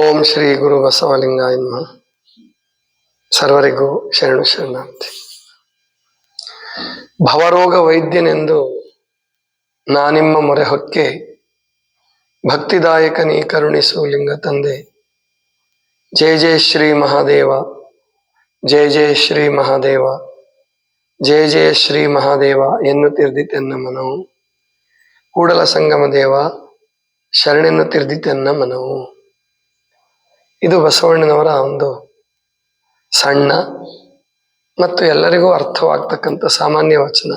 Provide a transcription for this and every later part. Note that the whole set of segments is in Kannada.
ಓಂ ಶ್ರೀ ಗುರು ಬಸವಲಿಂಗಾಯ ನಮಃ. ಸರ್ವರಿಗೂ ಶರಣು ಶರಣಾರ್ಥಿ. ಭವರೋಗ ವೈದ್ಯನೆಂದು ನಾನಿಮ್ಮ ಮೊರೆ ಹೊಕ್ಕೆ, ಭಕ್ತಿದಾಯಕ ನೀ ಕರುಣಿಸು ಲಿಂಗ ತಂದೆ. ಜಯ ಜಯ ಶ್ರೀ ಮಹಾದೇವ, ಜಯ ಜಯ ಶ್ರೀ ಮಹಾದೇವ, ಜಯ ಜಯ ಶ್ರೀ ಮಹಾದೇವ ಎನ್ನುತ್ತಿರ್ದಿತೆನ್ನ ಮನವು. ಕೂಡಲ ಸಂಗಮ ದೇವ ಶರಣೆನ್ನುತ್ತಿರ್ದಿತೆನ್ನ ಮನವು. ಇದು ಬಸವಣ್ಣನವರ ಒಂದು ಸಣ್ಣ ಮತ್ತು ಎಲ್ಲರಿಗೂ ಅರ್ಥವಾಗ್ತಕ್ಕಂಥ ಸಾಮಾನ್ಯ ವಚನ.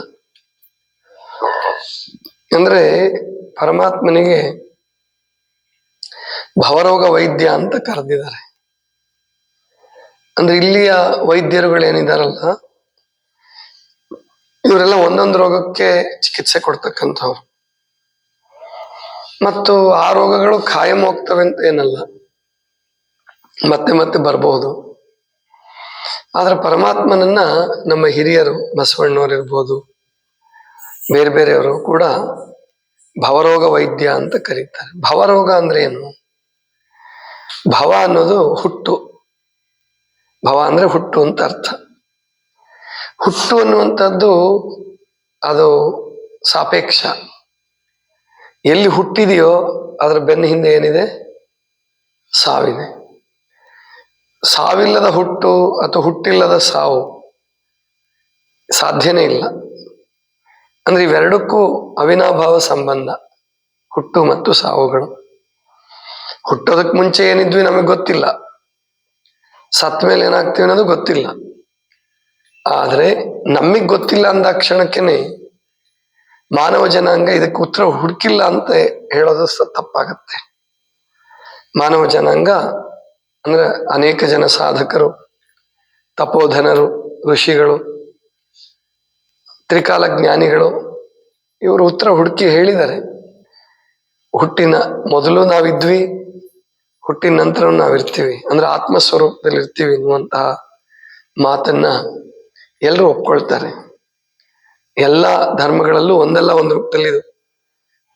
ಅಂದ್ರೆ ಪರಮಾತ್ಮನಿಗೆ ಭವರೋಗ ವೈದ್ಯ ಅಂತ ಕರೆದಿದ್ದಾರೆ. ಅಂದ್ರೆ ಇಲ್ಲಿಯ ವೈದ್ಯರುಗಳೇನಿದಾರಲ್ಲ, ಇವರೆಲ್ಲ ಒಂದೊಂದು ರೋಗಕ್ಕೆ ಚಿಕಿತ್ಸೆ ಕೊಡ್ತಕ್ಕಂಥವ್ರು. ಮತ್ತು ಆ ರೋಗಗಳು ಕಾಯಂ ಹೋಗ್ತವೆ ಅಂತ ಏನಲ್ಲ, ಮತ್ತೆ ಮತ್ತೆ ಬರಬಹುದು. ಆದ್ರೆ ಪರಮಾತ್ಮನನ್ನ ನಮ್ಮ ಹಿರಿಯರು, ಬಸವಣ್ಣವ್ರು ಇರ್ಬೋದು, ಬೇರೆ ಬೇರೆಯವರು ಕೂಡ ಭವರೋಗ ವೈದ್ಯ ಅಂತ ಕರೀತಾರೆ. ಭವರೋಗ ಅಂದ್ರೆ ಏನು? ಭವ ಅನ್ನೋದು ಹುಟ್ಟು. ಭವ ಅಂದ್ರೆ ಹುಟ್ಟು ಅಂತ ಅರ್ಥ. ಹುಟ್ಟು ಅನ್ನುವಂಥದ್ದು ಅದು ಸಾಪೇಕ್ಷ. ಎಲ್ಲಿ ಹುಟ್ಟಿದೆಯೋ ಅದರ ಬೆನ್ನ ಹಿಂದೆ ಏನಿದೆ? ಸಾವಿದೆ. ಸಾವಿಲ್ಲದ ಹುಟ್ಟು ಅಥವಾ ಹುಟ್ಟಿಲ್ಲದ ಸಾವು ಸಾಧ್ಯನೇ ಇಲ್ಲ. ಅಂದ್ರೆ ಇವೆರಡಕ್ಕೂ ಅವಿನಾಭಾವ ಸಂಬಂಧ, ಹುಟ್ಟು ಮತ್ತು ಸಾವುಗಳು. ಹುಟ್ಟೋದಕ್ಕೆ ಮುಂಚೆ ಏನಿದ್ವಿ ನಮಗೆ ಗೊತ್ತಿಲ್ಲ, ಸತ್ತ ಮೇಲೆ ಏನಾಗ್ತೀವಿ ಅನ್ನೋದು ಗೊತ್ತಿಲ್ಲ. ಆದ್ರೆ ನಮಗ್ ಗೊತ್ತಿಲ್ಲ ಅಂದ ಕ್ಷಣಕ್ಕೇನೆ ಮಾನವ ಜನಾಂಗ ಇದಕ್ಕೆ ಉತ್ತರ ಹುಡುಕಿಲ್ಲ ಅಂತ ಹೇಳೋದು ತಪ್ಪಾಗತ್ತೆ. ಮಾನವ ಜನಾಂಗ ಅಂದ್ರೆ ಅನೇಕ ಜನ ಸಾಧಕರು, ತಪೋಧನರು, ಋಷಿಗಳು, ತ್ರಿಕಾಲ ಜ್ಞಾನಿಗಳು, ಇವರು ಉತ್ತರ ಹುಡುಕಿ ಹೇಳಿದ್ದಾರೆ. ಹುಟ್ಟಿನ ಮೊದಲು ನಾವಿದ್ವಿ, ಹುಟ್ಟಿನ ನಂತರ ನಾವಿರ್ತೀವಿ, ಅಂದ್ರೆ ಆತ್ಮಸ್ವರೂಪದಲ್ಲಿ ಇರ್ತೀವಿ ಎನ್ನುವಂತಹ ಮಾತನ್ನ ಎಲ್ಲರೂ ಒಪ್ಕೊಳ್ತಾರೆ. ಎಲ್ಲ ಧರ್ಮಗಳಲ್ಲೂ ಒಂದಲ್ಲ ಒಂದು ರೂಪದಲ್ಲಿ ಇದು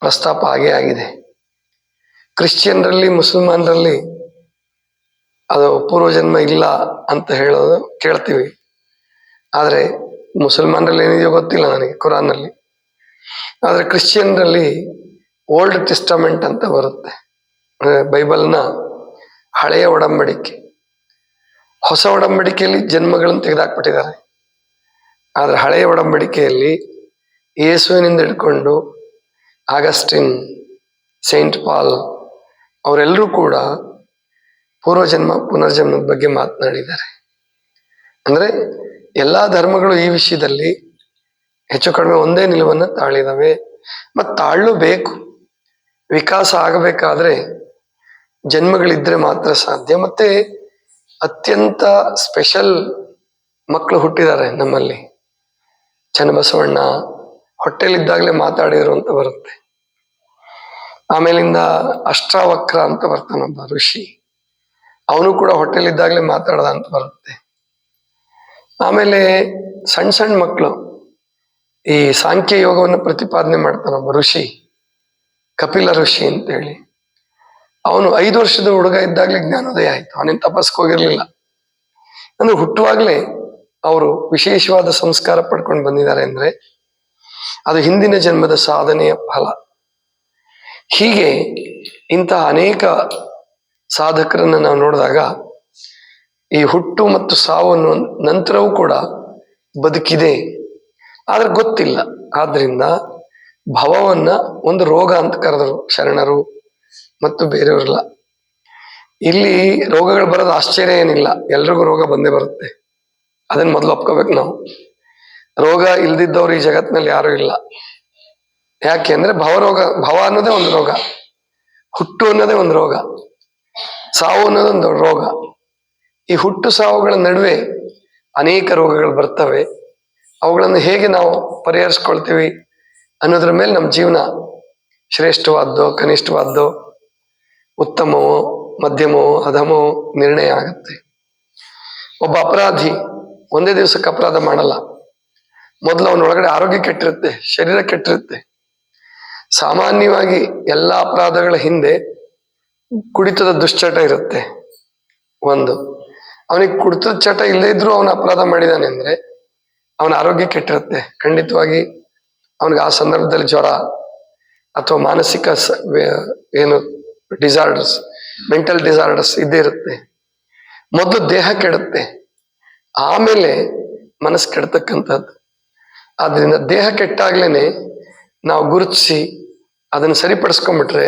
ಪ್ರಸ್ತಾಪ ಆಗೇ ಆಗಿದೆ. ಕ್ರಿಶ್ಚಿಯನ್ರಲ್ಲಿ, ಮುಸಲ್ಮಾನರಲ್ಲಿ ಅದು ಪೂರ್ವಜನ್ಮ ಇಲ್ಲ ಅಂತ ಹೇಳೋದು ಕೇಳ್ತೀವಿ. ಆದರೆ ಮುಸಲ್ಮಾನರಲ್ಲಿ ಏನಿದೆಯೋ ಗೊತ್ತಿಲ್ಲ ನನಗೆ, ಕುರಾನ್ನಲ್ಲಿ. ಆದರೆ ಕ್ರಿಶ್ಚಿಯನ್ರಲ್ಲಿ ಓಲ್ಡ್ ಟೆಸ್ಟಮೆಂಟ್ ಅಂತ ಬರುತ್ತೆ, ಬೈಬಲ್ನ ಹಳೆಯ ಒಡಂಬಡಿಕೆ. ಹೊಸ ಒಡಂಬಡಿಕೆಯಲ್ಲಿ ಜನ್ಮಗಳನ್ನು ತೆಗೆದಾಕ್ಬಿಟ್ಟಿದ್ದಾರೆ. ಆದರೆ ಹಳೆಯ ಒಡಂಬಡಿಕೆಯಲ್ಲಿ ಯೇಸುವಿನಿಂದ ಹಿಡ್ಕೊಂಡು ಆಗಸ್ಟಿನ್, ಸೈಂಟ್ ಪಾಲ್ ಅವರೆಲ್ಲರೂ ಕೂಡ ಪೂರ್ವಜನ್ಮ ಪುನರ್ಜನ್ಮದ ಬಗ್ಗೆ ಮಾತನಾಡಿದ್ದಾರೆ. ಅಂದ್ರೆ ಎಲ್ಲಾ ಧರ್ಮಗಳು ಈ ವಿಷಯದಲ್ಲಿ ಹೆಚ್ಚು ಕಡಿಮೆ ಒಂದೇ ನಿಲುವನ್ನು ತಾಳಿದವೆ. ಮತ್ತು ತಾಳಲೇಬೇಕು. ವಿಕಾಸ ಆಗಬೇಕಾದ್ರೆ ಜನ್ಮಗಳಿದ್ರೆ ಮಾತ್ರ ಸಾಧ್ಯ. ಮತ್ತೆ ಅತ್ಯಂತ ಸ್ಪೆಷಲ್ ಮಕ್ಕಳು ಹುಟ್ಟಿದ್ದಾರೆ ನಮ್ಮಲ್ಲಿ. ಚನ್ನಬಸವಣ್ಣ ಹೊಟ್ಟೆಲಿದ್ದಾಗಲೇ ಮಾತಾಡಿದ್ರು ಅಂತ ಬರುತ್ತೆ. ಆಮೇಲಿಂದ ಅಷ್ಟಾವಕ್ರ ಅಂತ ಬರ್ತಾನೊಬ್ಬ ಋಷಿ, ಅವನು ಕೂಡ ಹೊಟ್ಟೆಲಿದ್ದಾಗಲೇ ಮಾತಾಡ್ದ ಅಂತ ಬರುತ್ತೆ. ಆಮೇಲೆ ಸಣ್ಣ ಸಣ್ಣ ಮಕ್ಕಳು ಈ ಸಾಂಖ್ಯ ಯೋಗವನ್ನು ಪ್ರತಿಪಾದನೆ ಮಾಡ್ತಾನೊಬ್ಬ ಋಷಿ, ಕಪಿಲ ಋಷಿ ಅಂತೇಳಿ. ಅವನು 5 ವರ್ಷದ ಹುಡುಗ ಇದ್ದಾಗಲೇ ಜ್ಞಾನೋದಯ ಆಯ್ತು. ಅವನೇನು ತಪಸ್ಸಿಗೆ ಹೋಗಿರ್ಲಿಲ್ಲ. ಅಂದ್ರೆ ಹುಟ್ಟುವಾಗಲೇ ಅವರು ವಿಶೇಷವಾದ ಸಂಸ್ಕಾರ ಪಡ್ಕೊಂಡು ಬಂದಿದ್ದಾರೆ ಅಂದ್ರೆ ಅದು ಹಿಂದಿನ ಜನ್ಮದ ಸಾಧನೆಯ ಫಲ. ಹೀಗೆ ಇಂತಹ ಅನೇಕ ಸಾಧಕರನ್ನ ನಾವು ನೋಡಿದಾಗ ಈ ಹುಟ್ಟು ಮತ್ತು ಸಾವು ಅನ್ನುವ ನಂತರವೂ ಕೂಡ ಬದುಕಿದೆ, ಆದ್ರೆ ಗೊತ್ತಿಲ್ಲ. ಆದ್ರಿಂದ ಭವವನ್ನ ಒಂದು ರೋಗ ಅಂತ ಕರೆದರು ಶರಣರು ಮತ್ತು ಬೇರೆಯವರೆಲ್ಲ. ಇಲ್ಲಿ ರೋಗಗಳು ಬರೋದು ಆಶ್ಚರ್ಯ ಏನಿಲ್ಲ, ಎಲ್ರಿಗೂ ರೋಗ ಬಂದೇ ಬರುತ್ತೆ. ಅದನ್ನ ಮೊದಲು ಒಪ್ಕೋಬೇಕು ನಾವು. ರೋಗ ಇಲ್ದಿದ್ದವ್ರು ಈ ಜಗತ್ತಿನಲ್ಲಿ ಯಾರು ಇಲ್ಲ. ಯಾಕೆ ಅಂದ್ರೆ ಭವರೋಗ, ಭವ ಅನ್ನೋದೇ ಒಂದು ರೋಗ, ಹುಟ್ಟು ಅನ್ನೋದೇ ಒಂದು ರೋಗ, ಸಾವು ಅನ್ನೋದೊಂದು ರೋಗ. ಈ ಹುಟ್ಟು ಸಾವುಗಳ ನಡುವೆ ಅನೇಕ ರೋಗಗಳು ಬರ್ತವೆ. ಅವುಗಳನ್ನು ಹೇಗೆ ನಾವು ಪರಿಹರಿಸ್ಕೊಳ್ತೀವಿ ಅನ್ನೋದ್ರ ಮೇಲೆ ನಮ್ಮ ಜೀವನ ಶ್ರೇಷ್ಠವಾದ್ದೋ ಕನಿಷ್ಠವಾದ್ದೋ, ಉತ್ತಮವೋ ಮಧ್ಯಮವೋ ಅಧಮವೋ ನಿರ್ಣಯ ಆಗುತ್ತೆ. ಒಬ್ಬ ಅಪರಾಧಿ ಒಂದೇ ದಿವಸಕ್ಕೆ ಅಪರಾಧ ಮಾಡಲ್ಲ. ಮೊದಲು ಅವನೊಳಗಡೆ ಆರೋಗ್ಯ ಕೆಟ್ಟಿರುತ್ತೆ, ಶರೀರ ಕೆಟ್ಟಿರುತ್ತೆ. ಸಾಮಾನ್ಯವಾಗಿ ಎಲ್ಲ ಅಪರಾಧಗಳ ಹಿಂದೆ ಕುಡಿತದ ದುಶ್ಚಟ ಇರುತ್ತೆ ಒಂದು. ಅವನಿಗೆ ಕುಡಿತದ ಚಟ ಇಲ್ಲದೇ ಇದ್ರೂ ಅವನ ಅಪರಾಧ ಮಾಡಿದಾನೆ ಅಂದ್ರೆ ಅವನ ಆರೋಗ್ಯ ಕೆಟ್ಟಿರುತ್ತೆ. ಖಂಡಿತವಾಗಿ ಅವನಿಗೆ ಆ ಸಂದರ್ಭದಲ್ಲಿ ಜ್ವರ ಅಥವಾ ಮಾನಸಿಕ ಏನು ಡಿಸಾರ್ಡರ್ಸ್, ಮೆಂಟಲ್ ಡಿಸಾರ್ಡರ್ಸ್ ಇದ್ದೇ ಇರುತ್ತೆ. ಮೊದಲು ದೇಹ ಕೆಡುತ್ತೆ, ಆಮೇಲೆ ಮನಸ್ಸು ಕೆಡ್ತಕ್ಕಂಥದ್ದು. ಆದ್ರಿಂದ ದೇಹ ಕೆಟ್ಟಾಗ್ಲೇನೆ ನಾವು ಗುರುತಿಸಿ ಅದನ್ನು ಸರಿಪಡಿಸ್ಕೊಂಡ್ಬಿಟ್ರೆ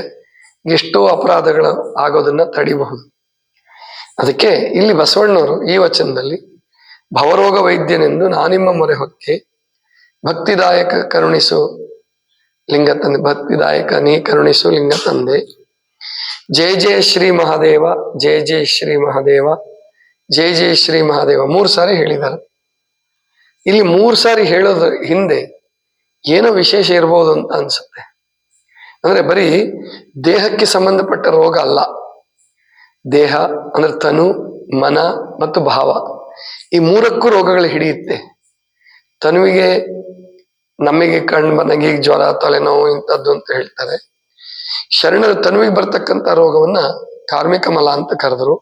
ಎಷ್ಟೋ ಅಪರಾಧಗಳು ಆಗೋದನ್ನ ತಡಿಬಹುದು. ಅದಕ್ಕೆ ಇಲ್ಲಿ ಬಸವಣ್ಣವರು ಈ ವಚನದಲ್ಲಿ ಭವರೋಗ ವೈದ್ಯನೆಂದು ನಾನಿಮ್ಮ ಮೊರೆ ಹೊಕ್ಕೆ ಭಕ್ತಿದಾಯಕ ಕರುಣಿಸು ಲಿಂಗ ತಂದೆ, ಭಕ್ತಿದಾಯಕ ನೀ ಕರುಣಿಸು ಲಿಂಗ ತಂದೆ, ಜಯ ಜಯ ಶ್ರೀ ಮಹಾದೇವ, ಜಯ ಜಯ ಶ್ರೀ ಮಹಾದೇವ, ಜಯ ಜಯ ಶ್ರೀ ಮಹಾದೇವ 3 ಸಾರಿ ಹೇಳಿದ್ದಾರೆ. ಇಲ್ಲಿ 3 ಸಾರಿ ಹೇಳೋದ್ರ ಹಿಂದೆ ಏನೋ ವಿಶೇಷ ಇರ್ಬೋದು ಅಂತ ಅನ್ಸುತ್ತೆ. ಅಂದ್ರೆ ಬರೀ ದೇಹಕ್ಕೆ ಸಂಬಂಧಪಟ್ಟ ರೋಗ ಅಲ್ಲ. ದೇಹ ಅಂದ್ರೆ ತನು, ಮನ ಮತ್ತು ಭಾವ, ಈ 3ಕ್ಕೂ ರೋಗಗಳು ಹಿಡಿಯುತ್ತೆ. ತನುವಿಗೆ ನಮಗೆ ಕಂಡು ಬಂದಂಗೆ ಈಗ ಜ್ವರ, ತಲೆನೋವು ಇಂಥದ್ದು ಅಂತ ಹೇಳ್ತಾರೆ. ಶರಣರು ತನುವಿಗೆ ಬರ್ತಕ್ಕಂಥ ರೋಗವನ್ನ ಕಾರ್ಮಿಕ ಮಲ ಅಂತ ಕರೆದರು,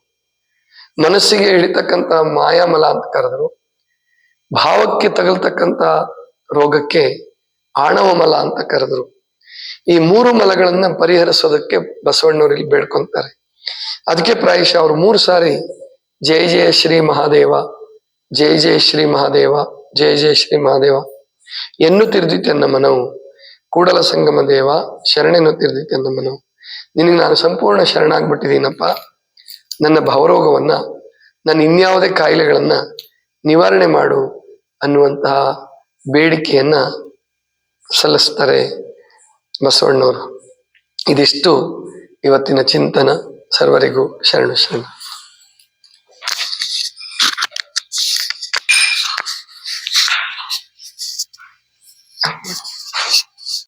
ಮನಸ್ಸಿಗೆ ಹಿಡಿತಕ್ಕಂಥ ಮಾಯಾಮಲ ಅಂತ ಕರೆದರು, ಭಾವಕ್ಕೆ ತಗಲ್ತಕ್ಕಂಥ ರೋಗಕ್ಕೆ ಆಣವ ಮಲ ಅಂತ ಕರೆದರು. ಈ 3 ಮಲಗಳನ್ನ ಪರಿಹರಿಸೋದಕ್ಕೆ ಬಸವಣ್ಣವರಲ್ಲಿ ಬೇಡ್ಕೊಂತಾರೆ. ಅದಕ್ಕೆ ಪ್ರಾಯಶಃ ಅವರು 3 ಸಾರಿ ಜಯ ಜಯ ಶ್ರೀ ಮಹಾದೇವ, ಜಯ ಜಯ ಶ್ರೀ ಮಹಾದೇವ, ಜಯ ಜಯ ಶ್ರೀ ಮಹಾದೇವ ಎನ್ನುತ್ತಿರ್ದಿತ್ತೆನ್ನ ಮನವು, ಕೂಡಲ ಸಂಗಮ ದೇವ ಶರಣೆನ್ನುತ್ತಿರ್ದಿತ್ತೆನ್ನ ಮನವು, ನಿನಗೆ ನಾನು ಸಂಪೂರ್ಣ ಶರಣಾಗ್ಬಿಟ್ಟಿದ್ದೀನಪ್ಪ, ನನ್ನ ಭವರೋಗವನ್ನ, ನನ್ನ ಇನ್ಯಾವುದೇ ಕಾಯಿಲೆಗಳನ್ನ ನಿವಾರಣೆ ಮಾಡು ಅನ್ನುವಂತಹ ಬೇಡಿಕೆಯನ್ನ ಸಲ್ಲಿಸ್ತಾರೆ ಬಸವಣ್ಣವರು. ಇದಿಷ್ಟು ಇವತ್ತಿನ ಚಿಂತನ. ಸರ್ವರಿಗೂ ಶರಣು ಶರಣ.